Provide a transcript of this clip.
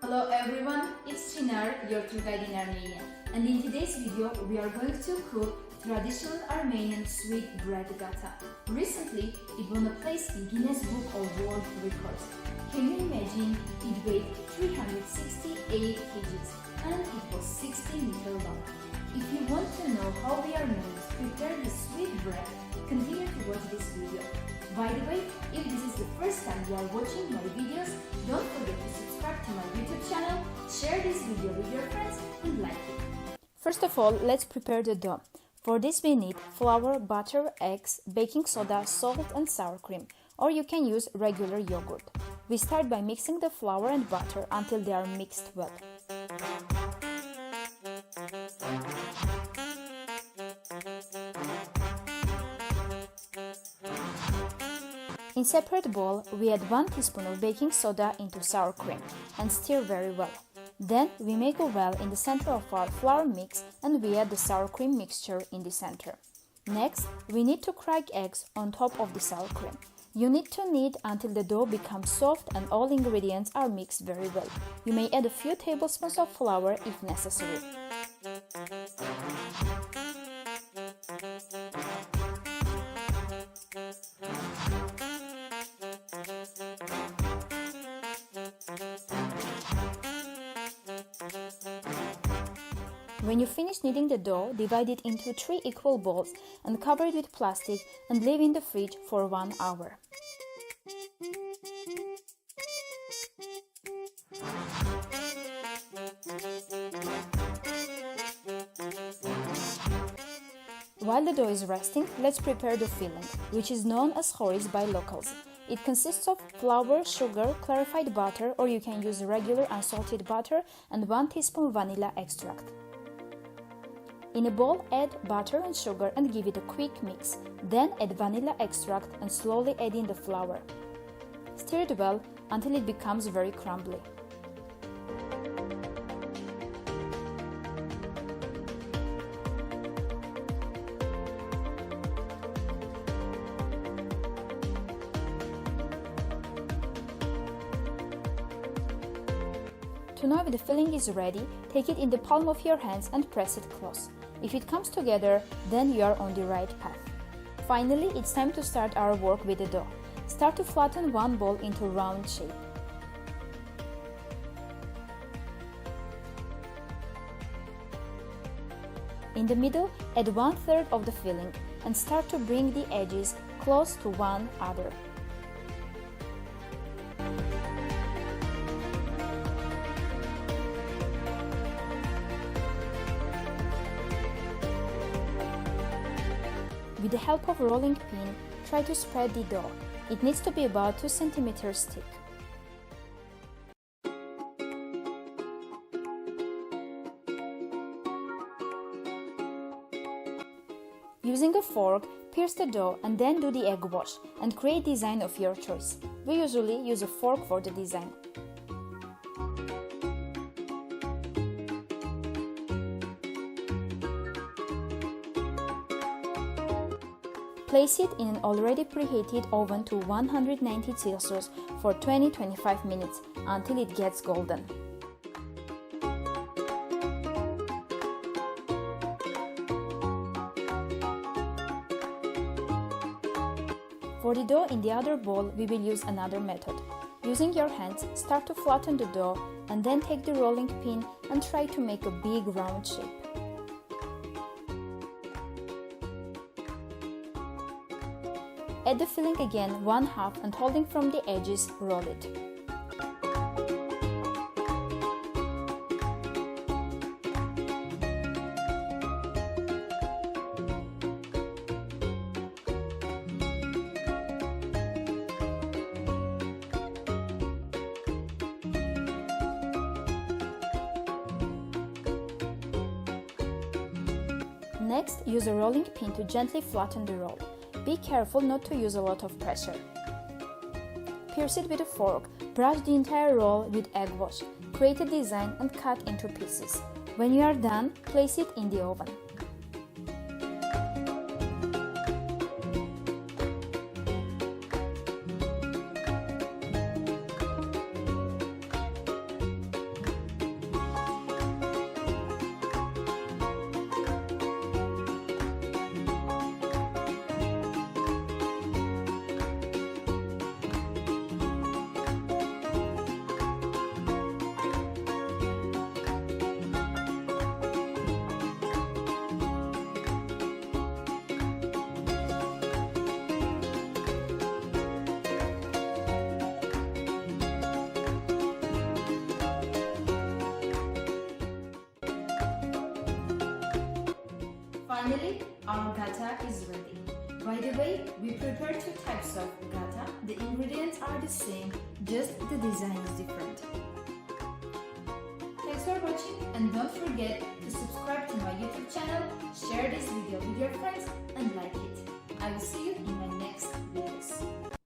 Hello everyone, it's Chinar, your tour guide in Armenia, and in today's video we are going to cook traditional Armenian sweet bread gata. Recently, it won a place in Guinness Book of World Records. Can you imagine? It weighed 368 kgs and it was 60 meters long. If you want to know how we Armenians prepare the sweet bread, continue to watch this video. By the way, if this is the first time you are watching my videos, don't forget to subscribe to my YouTube channel, share this video with your friends and like it. First of all, let's prepare the dough. For this we need flour, butter, eggs, baking soda, salt and sour cream, or you can use regular yogurt. We start by mixing the flour and butter until they are mixed well. In separate bowl, we add 1 teaspoon of baking soda into sour cream and stir very well. Then we make a well in the center of our flour mix and we add the sour cream mixture in the center. Next, we need to crack eggs on top of the sour cream. You need to knead until the dough becomes soft and all ingredients are mixed very well. You may add a few tablespoons of flour if necessary. When you finish kneading the dough, divide it into 3 equal balls and cover it with plastic and leave in the fridge for 1 hour. While the dough is resting, let's prepare the filling, which is known as choris by locals. It consists of flour, sugar, clarified butter, or you can use regular unsalted butter, and 1 teaspoon vanilla extract. In a bowl, add butter and sugar and give it a quick mix. Then add vanilla extract and slowly add in the flour. Stir it well until it becomes very crumbly. To know if the filling is ready, take it in the palm of your hands and press it close. If it comes together, then you are on the right path. Finally, it's time to start our work with the dough. Start to flatten one ball into round shape. In the middle, add 1/3 of the filling and start to bring the edges close to one another. With the help of a rolling pin, try to spread the dough. It needs to be about 2 cm thick. Using a fork, pierce the dough and then do the egg wash and create design of your choice. We usually use a fork for the design. Place it in an already preheated oven to 190 Celsius for 20-25 minutes until it gets golden. For the dough in the other bowl, we will use another method. Using your hands, start to flatten the dough and then take the rolling pin and try to make a big round shape. Add the filling again 1/2 and holding from the edges, roll it. Next, use a rolling pin to gently flatten the roll. Be careful not to use a lot of pressure. Pierce it with a fork, brush the entire roll with egg wash, create a design and cut into pieces. When you are done, place it in the oven. Finally, our gata is ready. By the way, we prepare two types of gata. The ingredients are the same, just the design is different. Thanks for watching and don't forget to subscribe to my YouTube channel, share this video with your friends and like it. I will see you in my next video.